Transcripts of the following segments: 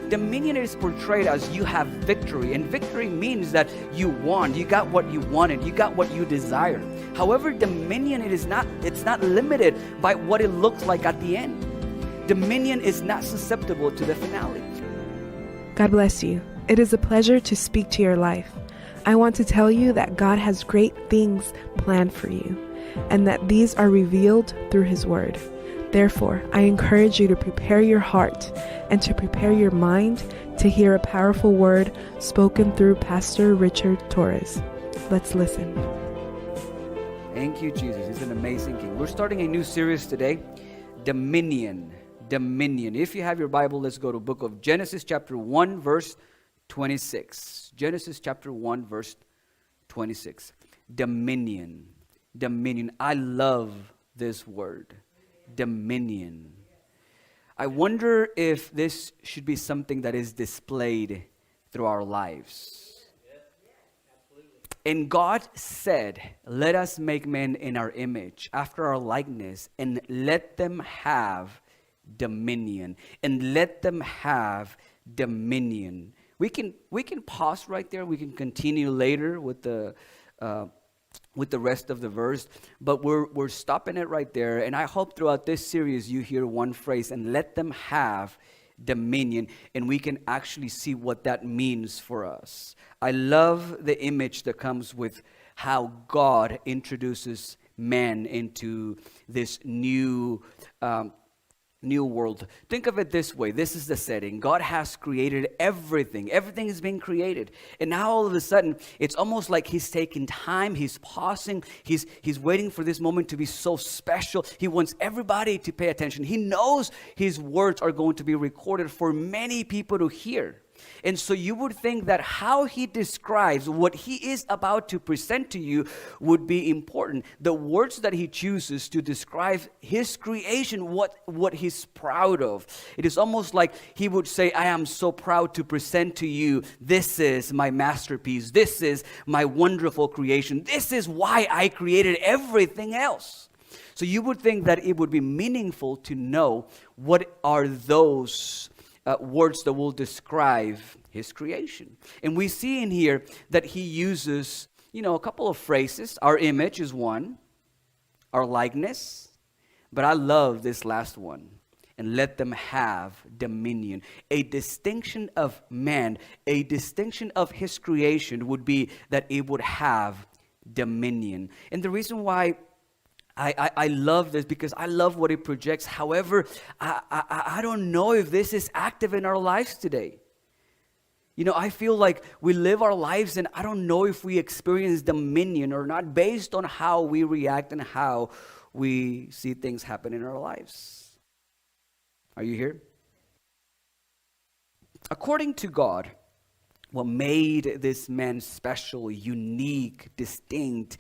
Dominion is portrayed as you have victory, and victory means that you won, you got what you wanted, you got what you desired. However, dominion, it's not limited by what it looks like at the end. Dominion is not susceptible to the finale. God bless you. It is a pleasure to speak to your life. I want to tell you that God has great things planned for you, and that these are revealed through His Word. Therefore, I encourage you to prepare your heart and to prepare your mind to hear a powerful word spoken through Pastor Richard Torres. Let's listen. Thank you, Jesus. He's an amazing King. We're starting a new series today, Dominion. Dominion. If you have your Bible, let's go to book of Genesis chapter 1, verse 26. Genesis chapter 1, verse 26. Dominion. Dominion. I love this word. Dominion. I wonder if this should be something that is displayed through our lives. And God said, let us make men in our image, after our likeness, and let them have dominion. And let them have dominion. We can pause right there. We can continue later with the rest of the verse, but we're stopping it right there. And I hope throughout this series you hear one phrase, and let them have dominion, and we can actually see what that means for us. I love the image that comes with how God introduces man into this new world. Think of it this way. This is the setting. God has created everything. Everything is being created. And now all of a sudden, it's almost like He's taking time. He's pausing. He's waiting for this moment to be so special. He wants everybody to pay attention. He knows His words are going to be recorded for many people to hear. And so you would think that how He describes what He is about to present to you would be important. The words that He chooses to describe His creation, what He's proud of. It is almost like He would say, I am so proud to present to you, this is my masterpiece. This is my wonderful creation. This is why I created everything else. So you would think that it would be meaningful to know what are those words that will describe His creation. And we see in here that He uses, a couple of phrases. Our image is one, our likeness, but I love this last one. And let them have dominion. A distinction of man, a distinction of His creation would be that it would have dominion. And the reason why I love this, because I love what it projects. However, I don't know if this is active in our lives today. I feel like we live our lives and I don't know if we experience dominion or not, based on how we react and how we see things happen in our lives. Are you here? According to God, what made this man special, unique, distinct,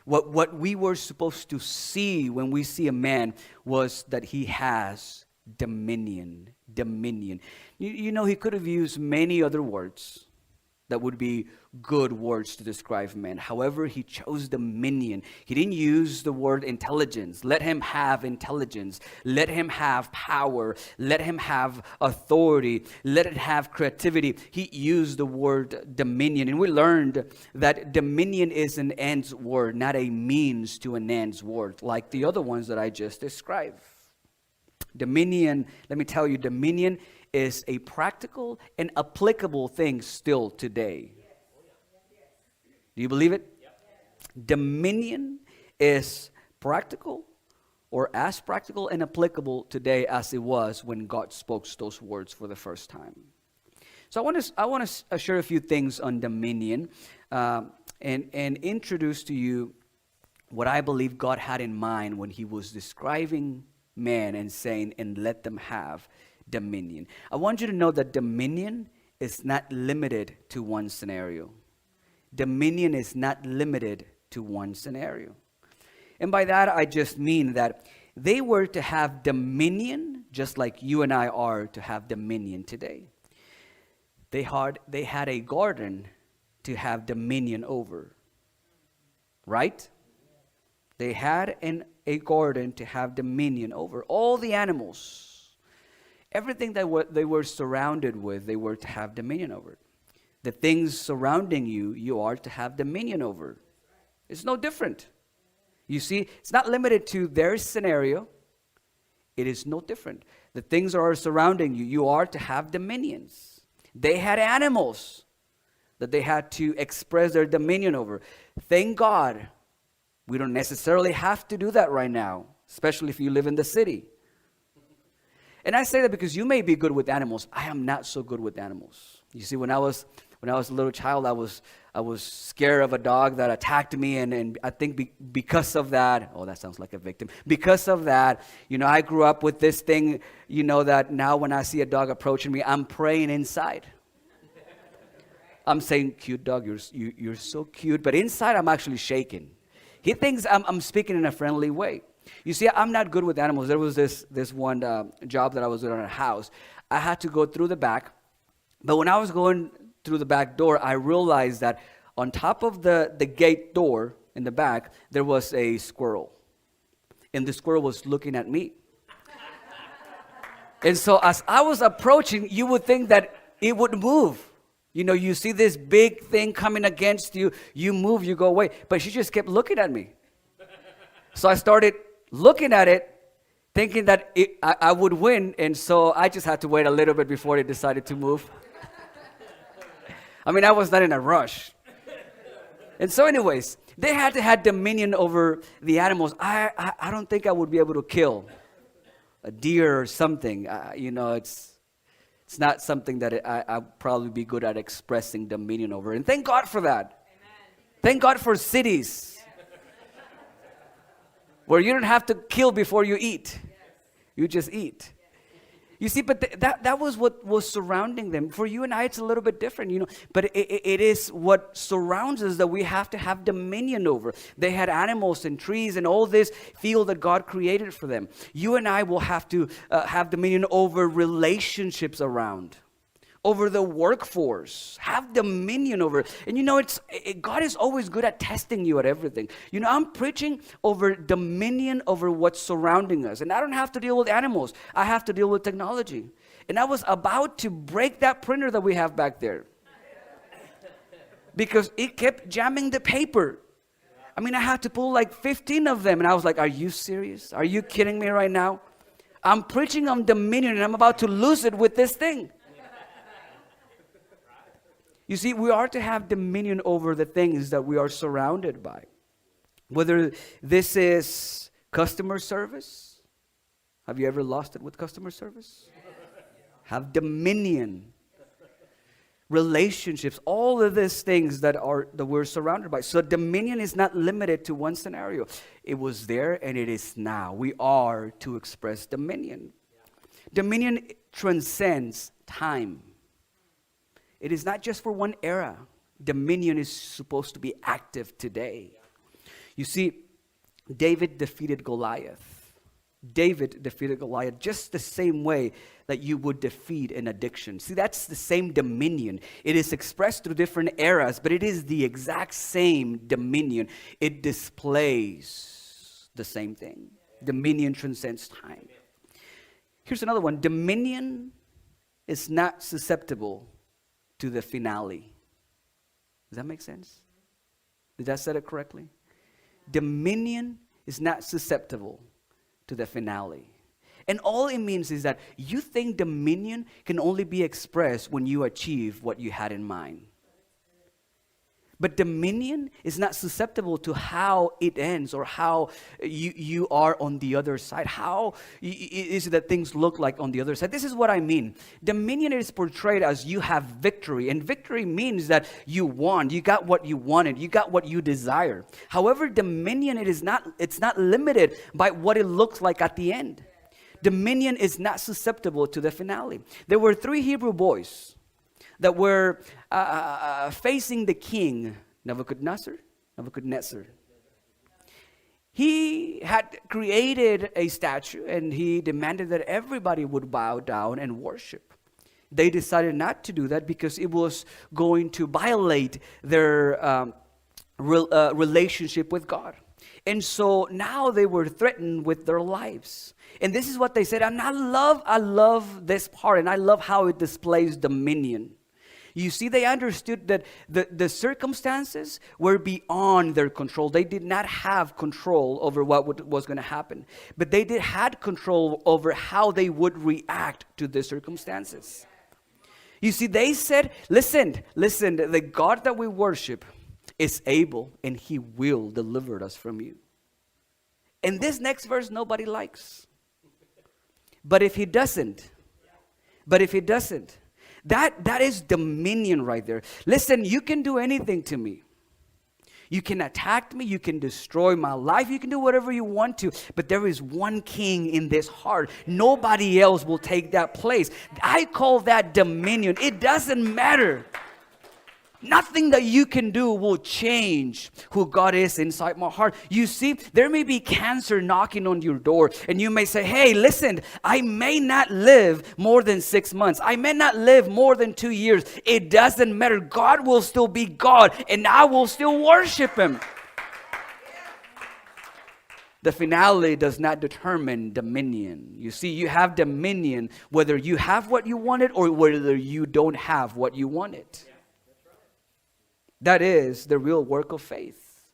what we were supposed to see when we see a man was that he has dominion. Dominion. He could have used many other words that would be good words to describe man. However, He chose dominion. He didn't use the word intelligence. Let him have intelligence. Let him have power. Let him have authority. Let it have creativity. He used the word dominion. And we learned that dominion is an ends word, not a means to an ends word, like the other ones that I just described. Dominion, let me tell you, dominion is a practical and applicable thing still today. Do you believe it? Dominion is practical, or as practical and applicable today as it was when God spoke those words for the first time. So I want to share a few things on dominion and introduce to you what I believe God had in mind when He was describing man and saying, and let them have dominion. I want you to know that dominion is not limited to one scenario. Dominion is not limited to one scenario. And by that, I just mean that they were to have dominion just like you and I are to have dominion today. They had a garden to have dominion over. Right? They had a garden to have dominion over all the animals. Everything that they were surrounded with, they were to have dominion over. The things surrounding you, you are to have dominion over. It's no different. You see, it's not limited to their scenario. It is no different. The things that are surrounding you, you are to have dominions. They had animals that they had to express their dominion over. Thank God, we don't necessarily have to do that right now, especially if you live in the city. And I say that because you may be good with animals. I am not so good with animals. You see, when I was a little child, I was scared of a dog that attacked me, and I think because of that, oh, that sounds like a victim. Because of that, I grew up with this thing, that now when I see a dog approaching me, I'm praying inside. I'm saying, cute dog, you're so cute, but inside I'm actually shaking. He thinks I'm speaking in a friendly way. You see, I'm not good with animals. There was this one job that I was doing at a house. I had to go through the back, but when I was going through the back door, I realized that on top of the gate door in the back, there was a squirrel. And the squirrel was looking at me. And so as I was approaching, you would think that it would move. You see this big thing coming against you, you move, you go away. But she just kept looking at me. So I started looking at it, thinking that I would win. And so I just had to wait a little bit before it decided to move. I mean, I was not in a rush. And so anyways, they had to have dominion over the animals. I don't think I would be able to kill a deer or something. It's not something that I'd probably be good at expressing dominion over. And thank God for that. Amen. Thank God for cities where you don't have to kill before you eat. Yes. You just eat. You see, but that was what was surrounding them. For you and I, it's a little bit different, But it is what surrounds us that we have to have dominion over. They had animals and trees and all this field that God created for them. You and I will have to have dominion over relationships around, over the workforce. Have dominion over it. And God is always good at testing you at everything. I'm preaching over dominion over what's surrounding us. And I don't have to deal with animals. I have to deal with technology. And I was about to break that printer that we have back there, because it kept jamming the paper. I mean, I had to pull like 15 of them. And I was like, are you serious? Are you kidding me right now? I'm preaching on dominion and I'm about to lose it with this thing. You see, we are to have dominion over the things that we are surrounded by. Whether this is customer service. Have you ever lost it with customer service? Have dominion. Relationships, all of these things that we're surrounded by. So dominion is not limited to one scenario. It was there and it is now. We are to express dominion. Dominion transcends time. It is not just for one era. Dominion is supposed to be active today. You see, David defeated Goliath. David defeated Goliath just the same way that you would defeat an addiction. See, that's the same dominion. It is expressed through different eras, but it is the exact same dominion. It displays the same thing. Dominion transcends time. Here's another one. Dominion is not susceptible to the finale. Does that make sense? Did I say it correctly? Dominion is not susceptible to the finale. And all it means is that you think dominion can only be expressed when you achieve what you had in mind. But dominion is not susceptible to how it ends or how you are on the other side. How is it that things look like on the other side? This is what I mean. Dominion is portrayed as you have victory. And victory means that you won. You got what you wanted. You got what you desire. However, dominion, it's not limited by what it looks like at the end. Dominion is not susceptible to the finale. There were 3 Hebrew boys that were facing the king, Nebuchadnezzar. He had created a statue and he demanded that everybody would bow down and worship. They decided not to do that because it was going to violate their relationship with God. And so now they were threatened with their lives. And this is what they said. And I love this part, and I love how it displays dominion. You see, they understood that the circumstances were beyond their control. They did not have control over what was going to happen. But they had control over how they would react to the circumstances. You see, they said, listen, the God that we worship is able, and he will deliver us from you. And this next verse nobody likes. But if he doesn't, that is dominion right there. Listen, you can do anything to me. You can attack me, you can destroy my life, you can do whatever you want to, but there is one king in this heart. Nobody else will take that place. I call that dominion. It doesn't matter. Nothing that you can do will change who God is inside my heart. You see, there may be cancer knocking on your door, and you may say, hey, listen, I may not live more than 6 months. I may not live more than 2 years. It doesn't matter. God will still be God, and I will still worship him. The finale does not determine dominion. You see, you have dominion whether you have what you wanted or whether you don't have what you wanted. That is the real work of faith.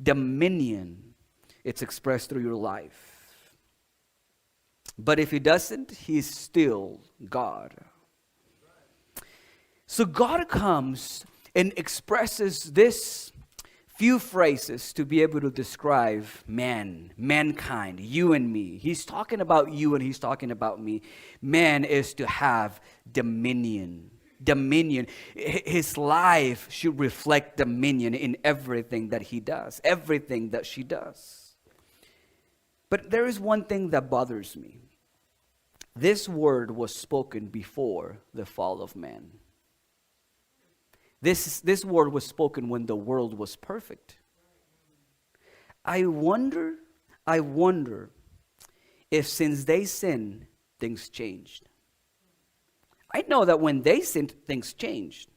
Dominion, it's expressed through your life. But if he doesn't, he's still God. So God comes and expresses this few phrases to be able to describe mankind, you and me. He's talking about you and he's talking about me. Man is to have dominion. Dominion. His life should reflect dominion in everything that he does, everything that she does. But there is one thing that bothers me. This word was spoken before the fall of man. This word was spoken when the world was perfect. I wonder if since they sinned, things changed. I know that when they sinned, things changed.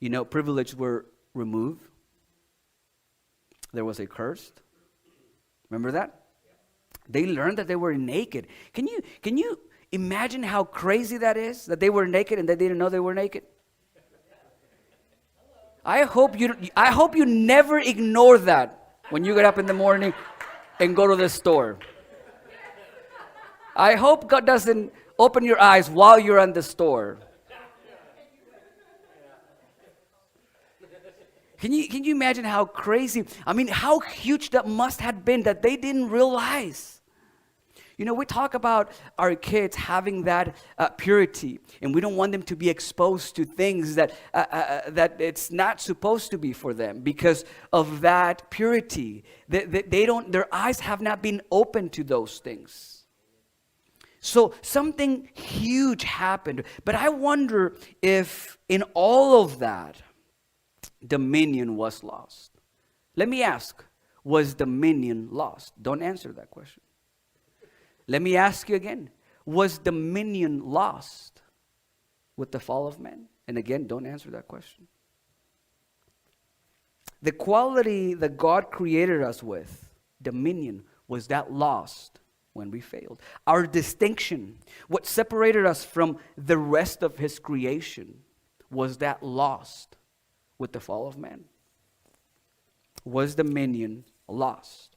You know, privileges were removed. There was a curse. Remember that? They learned that they were naked. Can you imagine how crazy that is? That they were naked and they didn't know they were naked? I hope you never ignore that when you get up in the morning and go to the store. I hope God doesn't open your eyes while you're in the store. Can you imagine how crazy, how huge that must have been that they didn't realize? You know, we talk about our kids having that purity, and we don't want them to be exposed to things that it's not supposed to be for them because of that purity. Their eyes have not been open to those things. So something huge happened. But I wonder if in all of that, dominion was lost. Let me ask, was dominion lost? Don't answer that question. Let me ask you again, was dominion lost with the fall of man? And again, don't answer that question. The quality that God created us with, dominion, was that lost when we failed? Our distinction, what separated us from the rest of his creation, was that lost with the fall of man? Was dominion lost?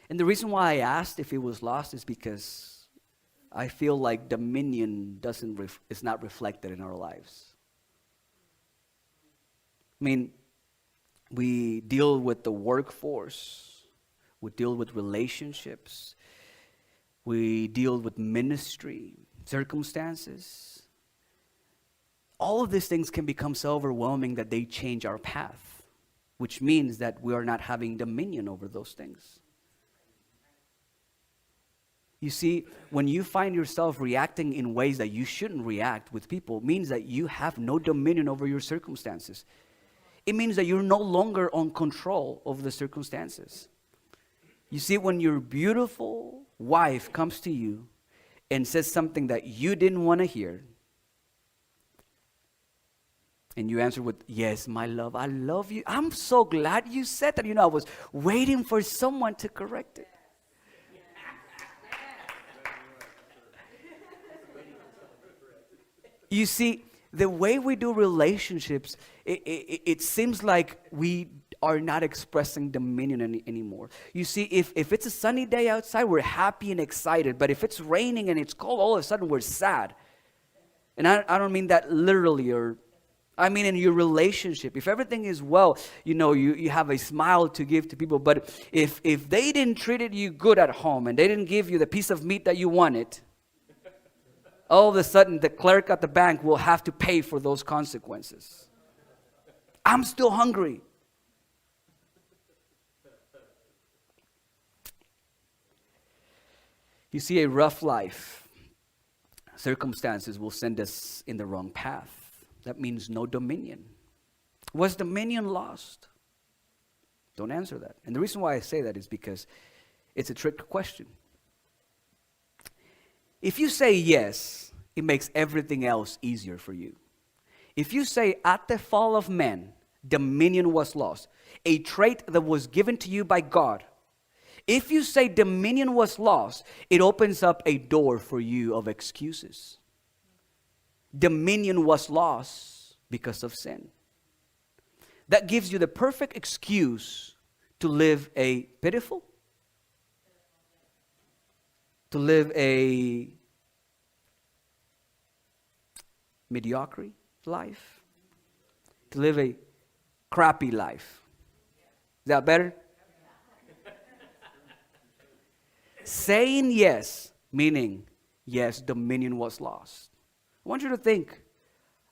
And the reason why I asked if it was lost is because I feel like dominion is not reflected in our lives. We deal with the workforce, we deal with relationships, we deal with ministry, circumstances. All of these things can become so overwhelming that they change our path, which means that we are not having dominion over those things. You see, when you find yourself reacting in ways that you shouldn't react with people, it means that you have no dominion over your circumstances. It means that you're no longer on control of the circumstances. You see, when your beautiful wife comes to you and says something that you didn't want to hear, And you answer with, yes, my love, I love you. I'm so glad you said that. I was waiting for someone to correct it. You see, the way we do relationships, it seems like we are not expressing dominion anymore. You see, if it's a sunny day outside, we're happy and excited. But if it's raining and it's cold, all of a sudden we're sad. And I don't mean that literally, or I mean in your relationship. If everything is well, you have a smile to give to people. But if they didn't treat you good at home and they didn't give you the piece of meat that you wanted, all of a sudden the clerk at the bank will have to pay for those consequences. I'm still hungry. You see, a rough life, circumstances will send us in the wrong path. That means no dominion. Was dominion lost? Don't answer that. And the reason why I say that is because it's a trick question. If you say yes, it makes everything else easier for you. If you say, at the fall of man, dominion was lost, a trait that was given to you by God, if you say dominion was lost, it opens up a door for you of excuses. Dominion was lost because of sin. That gives you the perfect excuse to live a pitiful, to live a mediocre life, to live a crappy life. Is that better? Saying yes, meaning, yes, dominion was lost. I want you to think,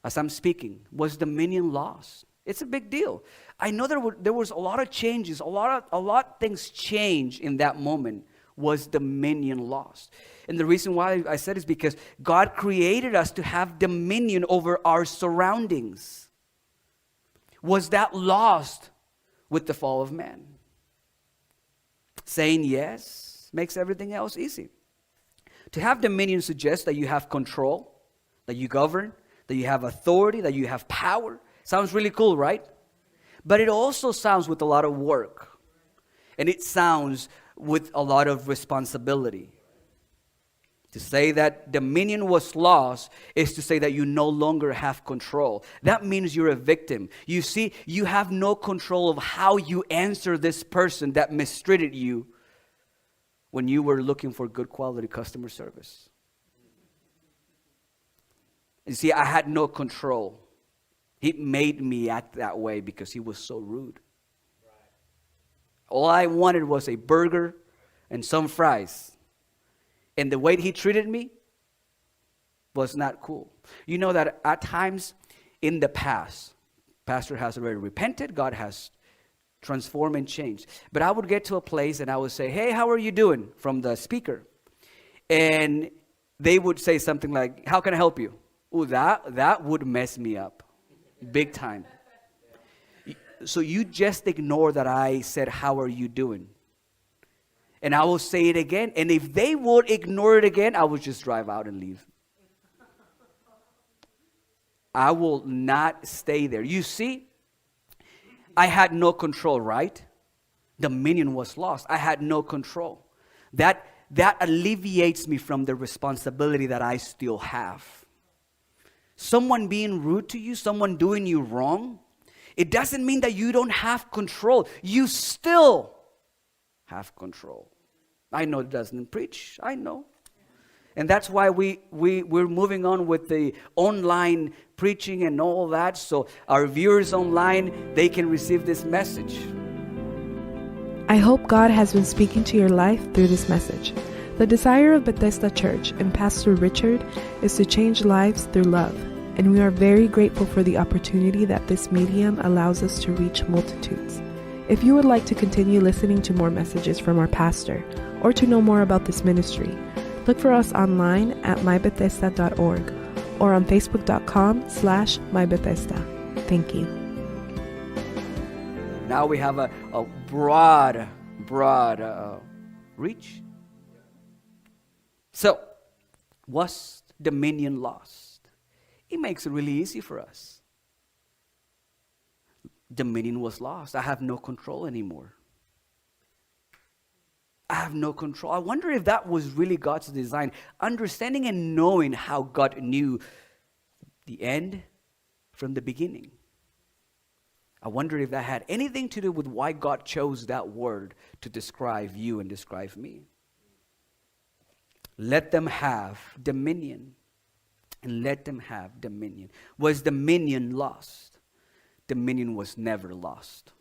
as I'm speaking, was dominion lost? It's a big deal. I know there was a lot of changes, a lot things changed in that moment. Was dominion lost? And the reason why I said is because God created us to have dominion over our surroundings. Was that lost with the fall of man? Saying yes makes everything else easy. To have dominion suggests that you have control, that you govern, that you have authority, that you have power. Sounds really cool, right? But it also sounds with a lot of work. And it sounds with a lot of responsibility. To say that dominion was lost is to say that you no longer have control. That means you're a victim. You see, you have no control of how you answer this person that mistreated you when you were looking for good quality customer service. You see, I had no control. He made me act that way because he was so rude. All I wanted was a burger and some fries. And the way he treated me was not cool. You know that at times in the past, pastor has already repented, God has transformed and changed. But I would get to a place and I would say, hey, how are you doing? From the speaker. And they would say something like, how can I help you? Oh, that would mess me up big time. So you just ignore that I said, how are you doing? And I will say it again. And if they would ignore it again, I would just drive out and leave. I will not stay there. You see, I had no control, right? Dominion was lost. I had no control. That alleviates me from the responsibility that I still have. Someone being rude to you, someone doing you wrong, it doesn't mean that you don't have control. You still have control. I know it doesn't preach. I know. And that's why we're moving on with the online preaching and all that. So our viewers online, they can receive this message. I hope God has been speaking to your life through this message. The desire of Bethesda Church and Pastor Richard is to change lives through love. And we are very grateful for the opportunity that this medium allows us to reach multitudes. If you would like to continue listening to more messages from our pastor or to know more about this ministry, look for us online at mybethesda.org or on facebook.com/mybethesda. Thank you. Now we have a broad reach. So, was dominion lost? It makes it really easy for us. Dominion was lost. I have no control anymore. I have no control. I wonder if that was really God's design. Understanding and knowing how God knew the end from the beginning. I wonder if that had anything to do with why God chose that word to describe you and describe me. Let them have dominion. And let them have dominion. Was dominion lost? Dominion was never lost.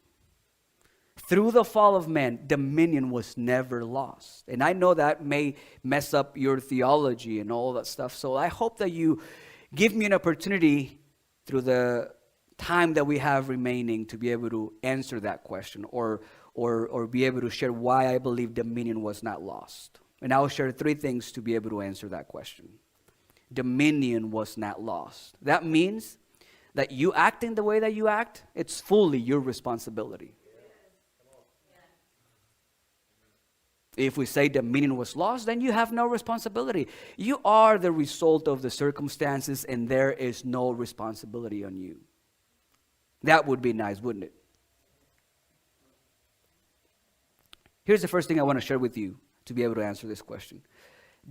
Through the fall of man, dominion was never lost. And I know that may mess up your theology and all that stuff. So I hope that you give me an opportunity through the time that we have remaining to be able to answer that question or be able to share why I believe dominion was not lost. And I'll share 3 things to be able to answer that question. Dominion was not lost. That means that you acting the way that you act, it's fully your responsibility. If we say dominion was lost, then you have no responsibility. You are the result of the circumstances, and there is no responsibility on you. That would be nice, wouldn't it? Here's the first thing I want to share with you to be able to answer this question.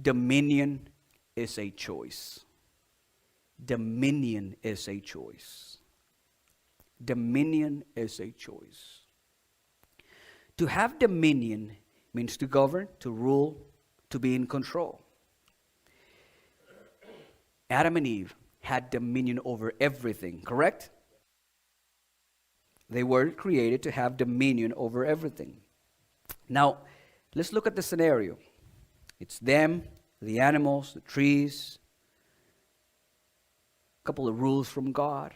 Dominion is a choice. Dominion is a choice. Dominion is a choice. To have dominion means to govern, to rule, to be in control. Adam and Eve had dominion over everything, correct? They were created to have dominion over everything. Now, let's look at the scenario. It's them, the animals, the trees, a couple of rules from God,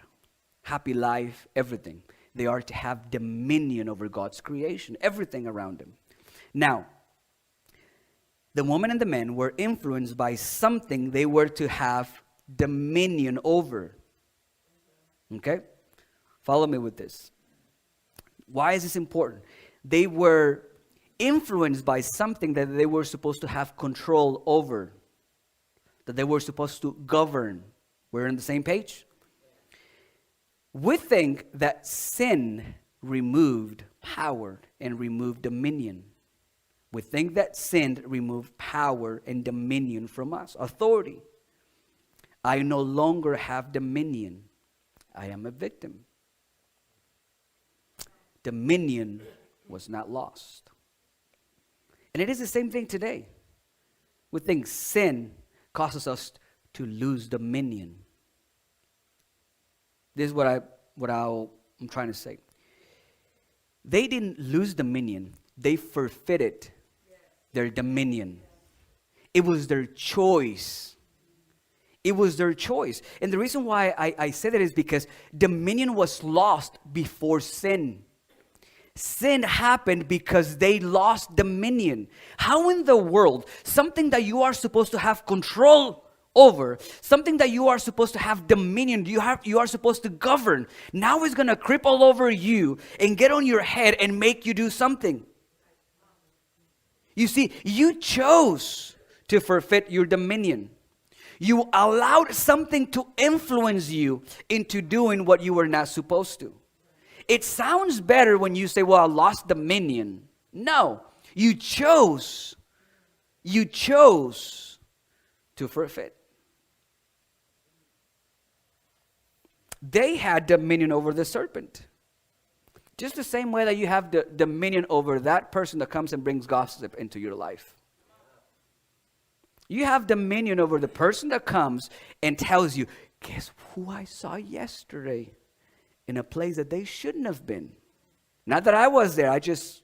happy life, everything. They are to have dominion over God's creation, everything around them. Now, the woman and the man were influenced by something they were to have dominion over. Okay? Follow me with this. Why is this important? They were influenced by something that they were supposed to have control over, that they were supposed to govern. We're on the same page? We think that sin removed power and removed dominion. We think that sin removed power and dominion from us, authority. I no longer have dominion. I am a victim. Dominion was not lost. And it is the same thing today. We think sin causes us to lose dominion. This is what I'm trying to say. They didn't lose dominion. They forfeited their dominion. It was their choice. It was their choice. And the reason why I say that is because dominion was lost before sin. Sin happened because they lost dominion. How in the world, something that you are supposed to have control over, something that you are supposed to have dominion, you are supposed to govern, now is going to creep all over you and get on your head and make you do something. You see, you chose to forfeit your dominion. You allowed something to influence you into doing what you were not supposed to. It sounds better when you say, well, I lost dominion. No, you chose to forfeit. They had dominion over the serpent. Just the same way that you have the dominion over that person that comes and brings gossip into your life. You have dominion over the person that comes and tells you, guess who I saw yesterday in a place that they shouldn't have been. Not that I was there, I just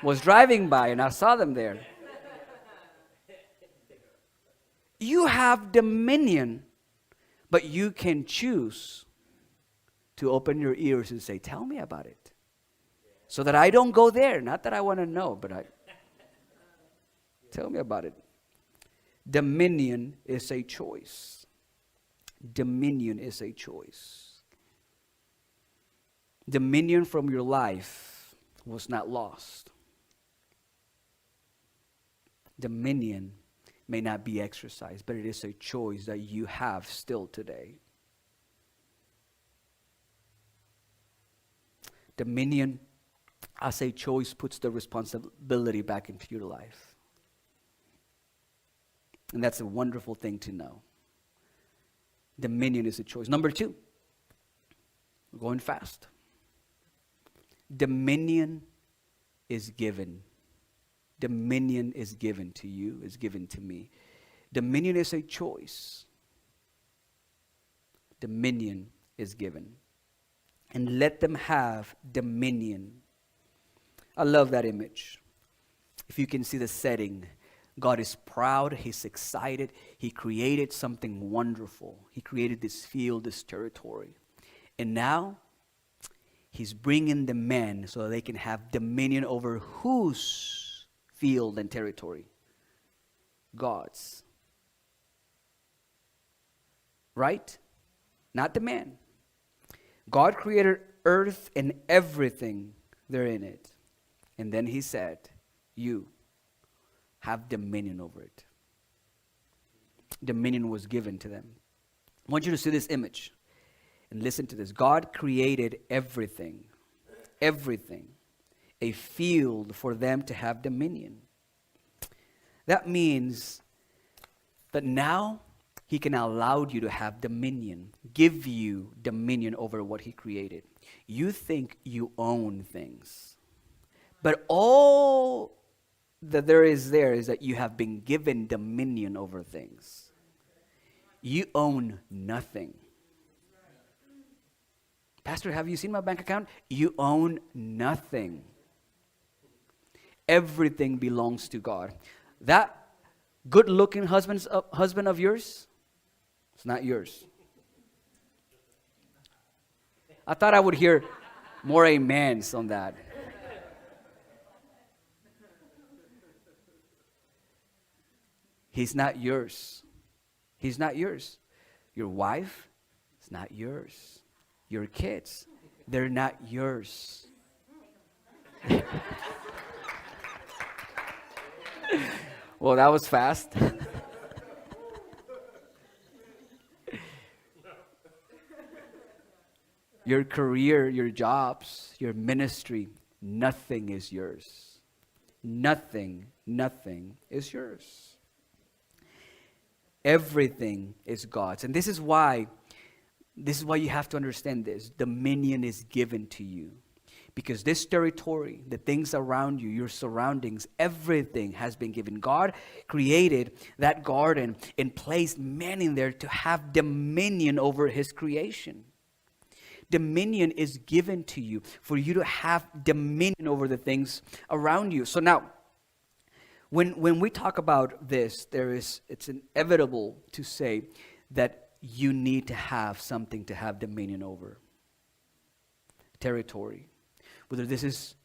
was driving by and I saw them there. You have dominion, but you can choose to open your ears and say, tell me about it. So that I don't go there. Not that I want to know, but tell me about it. Dominion is a choice. Dominion is a choice. Dominion from your life was not lost. Dominion may not be exercised, but it is a choice that you have still today. Dominion as a choice puts the responsibility back into your life. And that's a wonderful thing to know. Dominion is a choice. Number 2, we're going fast. Dominion is given. Dominion is given to you, is given to me. Dominion is a choice. Dominion is given. And let them have dominion. I love that image. If you can see the setting, God is proud, He's excited. He created something wonderful. He created this field, this territory. And now, He's bringing the men so they can have dominion over whose field and territory? God's. Right? Not the man. God created earth and everything therein it. And then He said, you have dominion over it. Dominion was given to them. I want you to see this image and listen to this. God created everything, a field for them to have dominion. That means that now He can allow you to have dominion, give you dominion over what He created. You think you own things, but all that there is that you have been given dominion over things. You own nothing. Pastor, have you seen my bank account? You own nothing. Everything belongs to God. That good-looking husband of yours, it's not yours. I thought I would hear more amens on that. He's not yours. He's not yours. Your wife is not yours. Your kids, they're not yours. Well, that was fast. Your career, your jobs, your ministry, nothing is yours. Nothing is yours. Everything is God's. And this is why you have to understand this. Dominion is given to you. Because this territory, the things around you, your surroundings, everything has been given. God created that garden and placed man in there to have dominion over His creation. Dominion is given to you for you to have dominion over the things around you. So now, when we talk about this, it's inevitable to say that you need to have something to have dominion over. Territory. Whether this is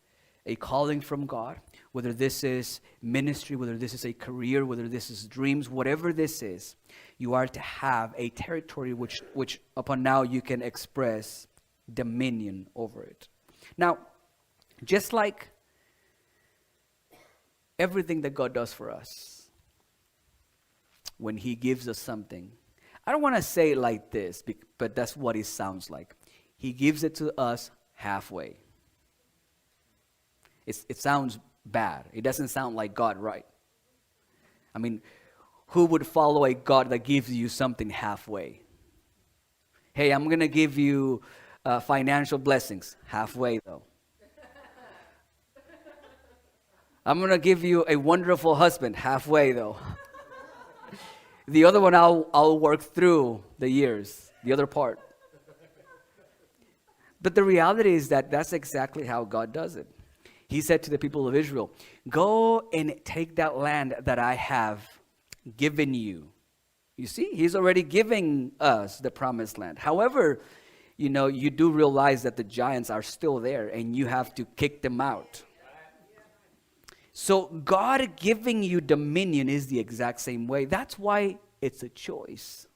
a calling from God, whether this is ministry, whether this is a career, whether this is dreams, whatever this is, you are to have a territory which upon now you can express dominion over it. Now, just like everything that God does for us, when He gives us something, I don't want to say it like this, but that's what it sounds like. He gives it to us halfway. It sounds bad. It doesn't sound like God, right? I mean, who would follow a God that gives you something halfway? Hey, I'm going to give you financial blessings. Halfway, though. I'm going to give you a wonderful husband. Halfway, though. The other one I'll work through the years. The other part. But the reality is that that's exactly how God does it. He said to the people of Israel, go and take that land that I have given you. You see, He's already giving us the promised land. However, you do realize that the giants are still there and you have to kick them out. So God giving you dominion is the exact same way. That's why it's a choice.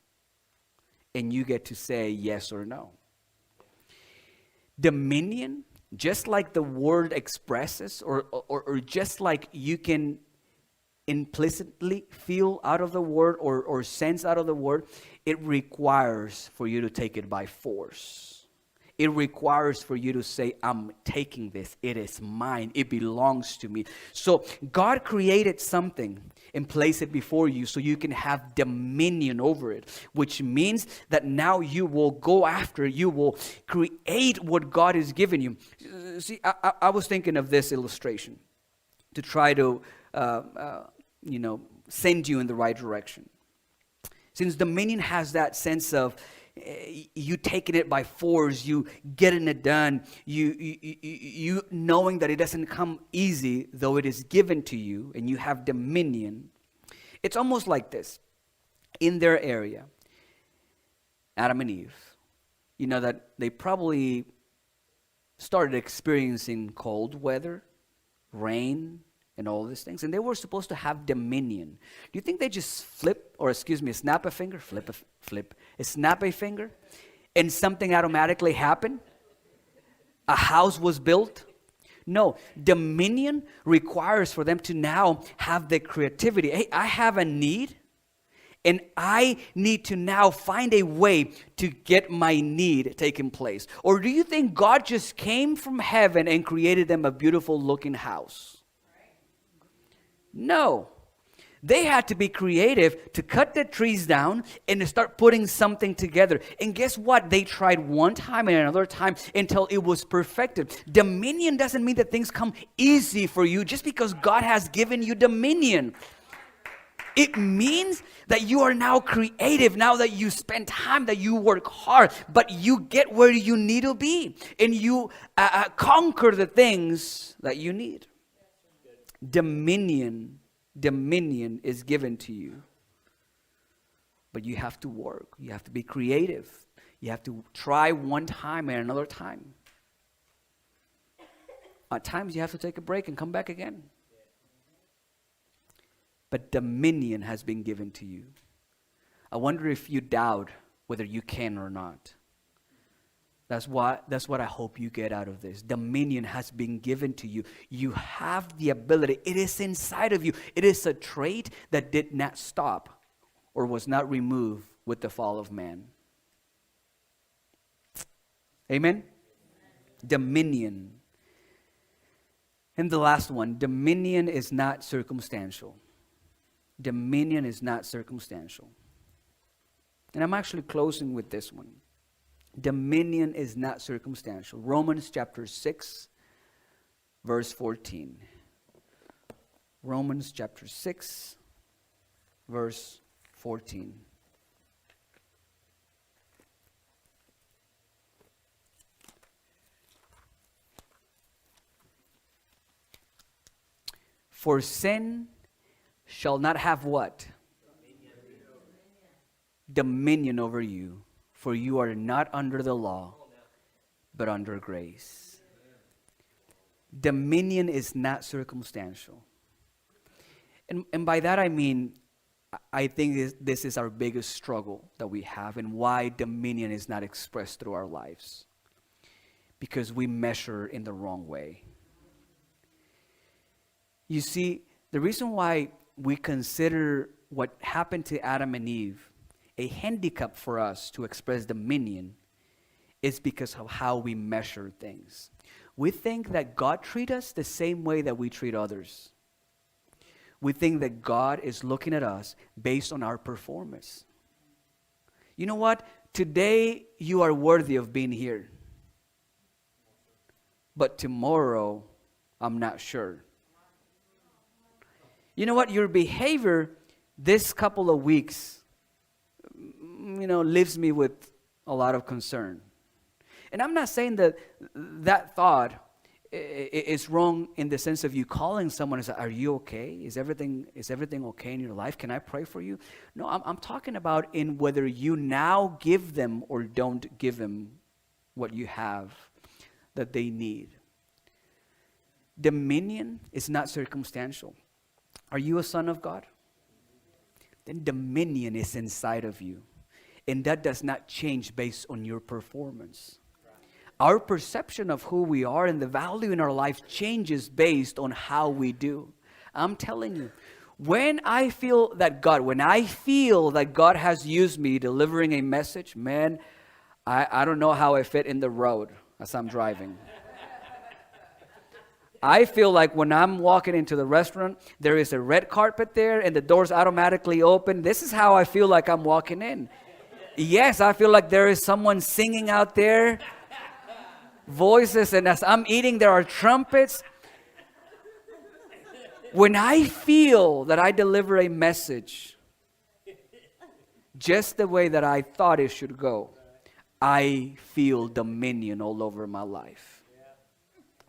And you get to say yes or no. Dominion, just like the word expresses, or just like you can implicitly feel out of the word or sense out of the word, it requires for you to take it by force. It requires for you to say, I'm taking this. It is mine. It belongs to me. So God created something and placed it before you so you can have dominion over it, which means that now you will go after, you will create what God has given you. See, I was thinking of this illustration to try to, send you in the right direction. Since dominion has that sense of you taking it by force, you getting it done, you knowing that it doesn't come easy, though it is given to you, and you have dominion. It's almost like this. In their area, Adam and Eve, you know that they probably started experiencing cold weather, rain, and all these things, and they were supposed to have dominion. Do you think they just snap a finger, snap a finger, and something automatically happened? A house was built? No, dominion requires for them to now have the creativity. Hey, I have a need, and I need to now find a way to get my need taken place. Or do you think God just came from heaven and created them a beautiful looking house? No. They had to be creative to cut the trees down and to start putting something together. And guess what? They tried one time and another time until it was perfected. Dominion doesn't mean that things come easy for you just because God has given you dominion. It means that you are now creative, now that you spend time, that you work hard, but you get where you need to be. And you conquer the things that you need. Dominion is given to you. But you have to work. You have to be creative. You have to try one time and another time. At times you have to take a break and come back again. But dominion has been given to you. I wonder if you doubt whether you can or not. That's what I hope you get out of this. Dominion has been given to you. You have the ability. It is inside of you. It is a trait that did not stop or was not removed with the fall of man. Amen? Dominion. And the last one, dominion is not circumstantial. Dominion is not circumstantial. And I'm actually closing with this one. Dominion is not circumstantial. Romans chapter 6, verse 14. Romans chapter 6, verse 14. For sin shall not have what? Dominion over you. For you are not under the law, but under grace. Dominion is not circumstantial. And by that I mean, I think this is our biggest struggle that we have and why dominion is not expressed through our lives. Because we measure in the wrong way. You see, the reason why we consider what happened to Adam and Eve a handicap for us to express dominion is because of how we measure things. We think that God treats us the same way that we treat others. We think that God is looking at us based on our performance. You know what? Today you are worthy of being here. But tomorrow, I'm not sure. You know what? Your behavior this couple of weeks leaves me with a lot of concern. And I'm not saying that thought is wrong in the sense of you calling someone and say, are you okay? Is everything okay in your life? Can I pray for you? No, I'm talking about in whether you now give them or don't give them what you have that they need. Dominion is not circumstantial. Are you a son of God? Then dominion is inside of you. And that does not change based on your performance. Our perception of who we are and the value in our life changes based on how we do. I'm telling you, when I feel that God has used me delivering a message, man, I don't know how I fit in the road as I'm driving. I feel like when I'm walking into the restaurant, there is a red carpet there and the doors automatically open. This is how I feel like I'm walking in. Yes, I feel like there is someone singing out there, voices, and as I'm eating, there are trumpets. When I feel that I deliver a message just the way that I thought it should go, I feel dominion all over my life.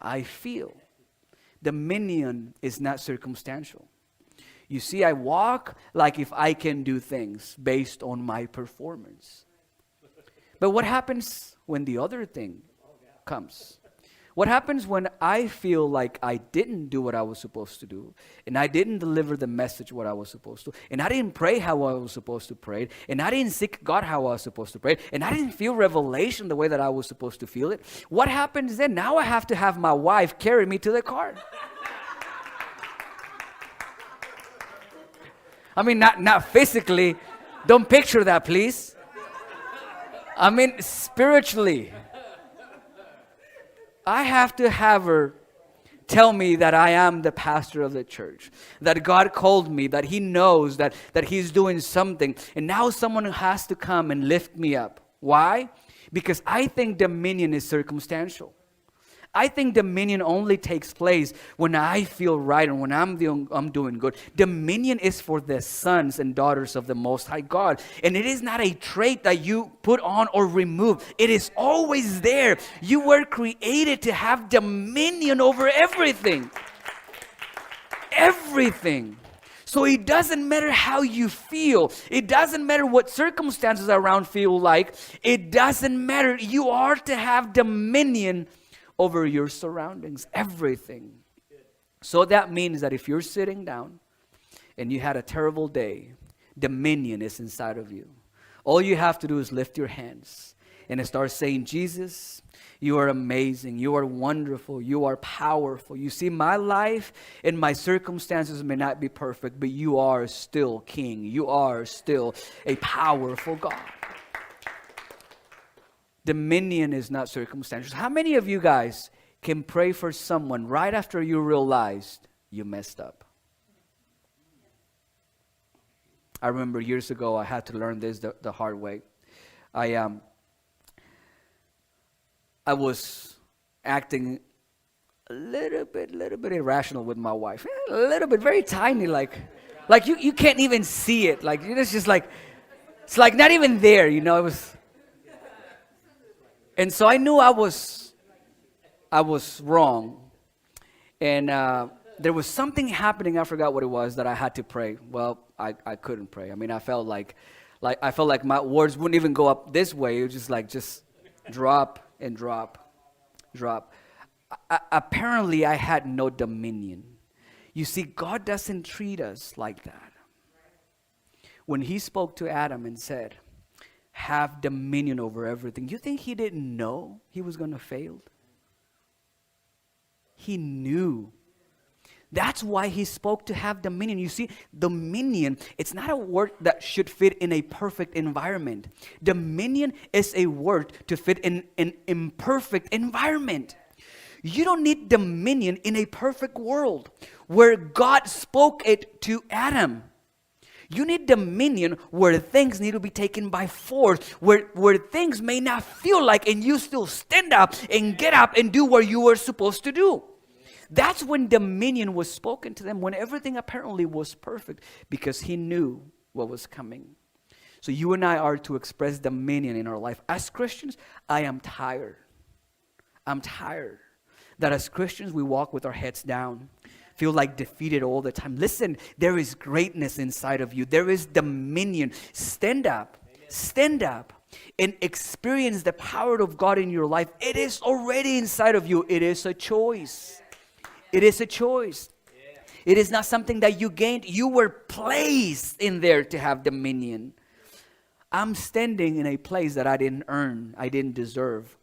I feel. Dominion is not circumstantial. You see, I walk like if I can do things based on my performance. But what happens when the other thing comes? What happens when I feel like I didn't do what I was supposed to do, and I didn't deliver the message what I was supposed to, and I didn't pray how I was supposed to pray, and I didn't seek God how I was supposed to pray, and I didn't feel revelation the way that I was supposed to feel it? What happens then? Now I have to have my wife carry me to the car. I mean, not physically. Don't picture that, please. I mean, spiritually. I have to have her tell me that I am the pastor of the church, that God called me, that He knows that He's doing something. And now someone has to come and lift me up. Why? Because I think dominion is circumstantial. I think dominion only takes place when I feel right and when I'm doing good. Dominion is for the sons and daughters of the Most High God. And it is not a trait that you put on or remove. It is always there. You were created to have dominion over everything. Everything. So it doesn't matter how you feel. It doesn't matter what circumstances around feel like. It doesn't matter. You are to have dominion over your surroundings, everything. So that means that if you're sitting down and you had a terrible day, dominion is inside of you. All you have to do is lift your hands and start saying, Jesus, you are amazing. You are wonderful. You are powerful. You see, my life and my circumstances may not be perfect, but you are still King. You are still a powerful God. Dominion is not circumstantial. How many of you guys can pray for someone right after you realized you messed up? I remember years ago I had to learn this the hard way. I was acting a little bit irrational with my wife. A little bit, very tiny, like you can't even see it. Like it's just like it's like not even there, you know. It was. And so I knew I was wrong, and there was something happening. I forgot what it was that I had to pray. Well, I couldn't pray. I mean, I felt like my words wouldn't even go up this way. It was just drop and drop. Apparently, I had no dominion. You see, God doesn't treat us like that. When He spoke to Adam and said, have dominion over everything. You think He didn't know he was going to fail? He knew. That's why He spoke to have dominion. You see, dominion, it's not a word that should fit in a perfect environment. Dominion is a word to fit in an imperfect environment. You don't need dominion in a perfect world where God spoke it to Adam. You need dominion where things need to be taken by force, where things may not feel like, and you still stand up and get up and do what you were supposed to do. That's when dominion was spoken to them, when everything apparently was perfect, because He knew what was coming. So you and I are to express dominion in our life. As Christians, I am tired. I'm tired that as Christians we walk with our heads down, feel like defeated all the time. Listen, there is greatness inside of you. There is dominion. Stand up. Stand up and experience the power of God in your life. It is already inside of you. It is a choice. It is a choice. It is not something that you gained. You were placed in there to have dominion. I'm standing in a place that I didn't earn. I didn't deserve.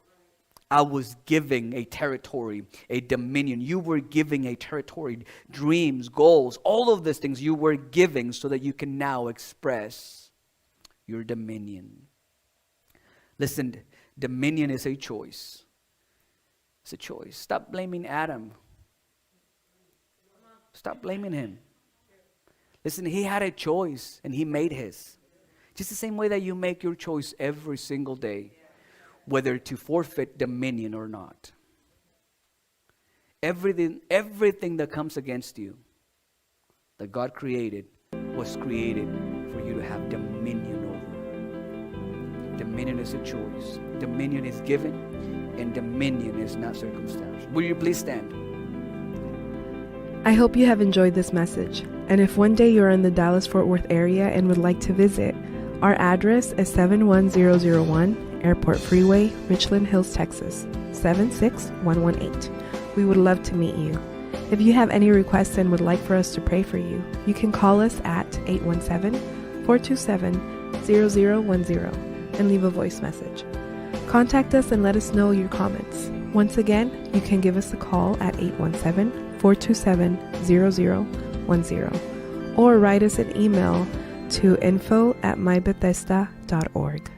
I was giving a territory, a dominion. You were giving a territory, dreams, goals, all of these things you were giving so that you can now express your dominion. Listen, dominion is a choice. It's a choice. Stop blaming Adam. Stop blaming him. Listen, he had a choice and he made his. Just the same way that you make your choice every single day, whether to forfeit dominion or not. Everything that comes against you, that God created, was created for you to have dominion over. Dominion is a choice. Dominion is given, and dominion is not circumstantial. Will you please stand? I hope you have enjoyed this message. And if one day you're in the Dallas-Fort Worth area and would like to visit, our address is 71001 Airport Freeway, Richland Hills, Texas, 76118. We would love to meet you. If you have any requests and would like for us to pray for you, you can call us at 817-427-0010 and leave a voice message. Contact us and let us know your comments. Once again, you can give us a call at 817-427-0010 or write us an email to info@mybethesda.org.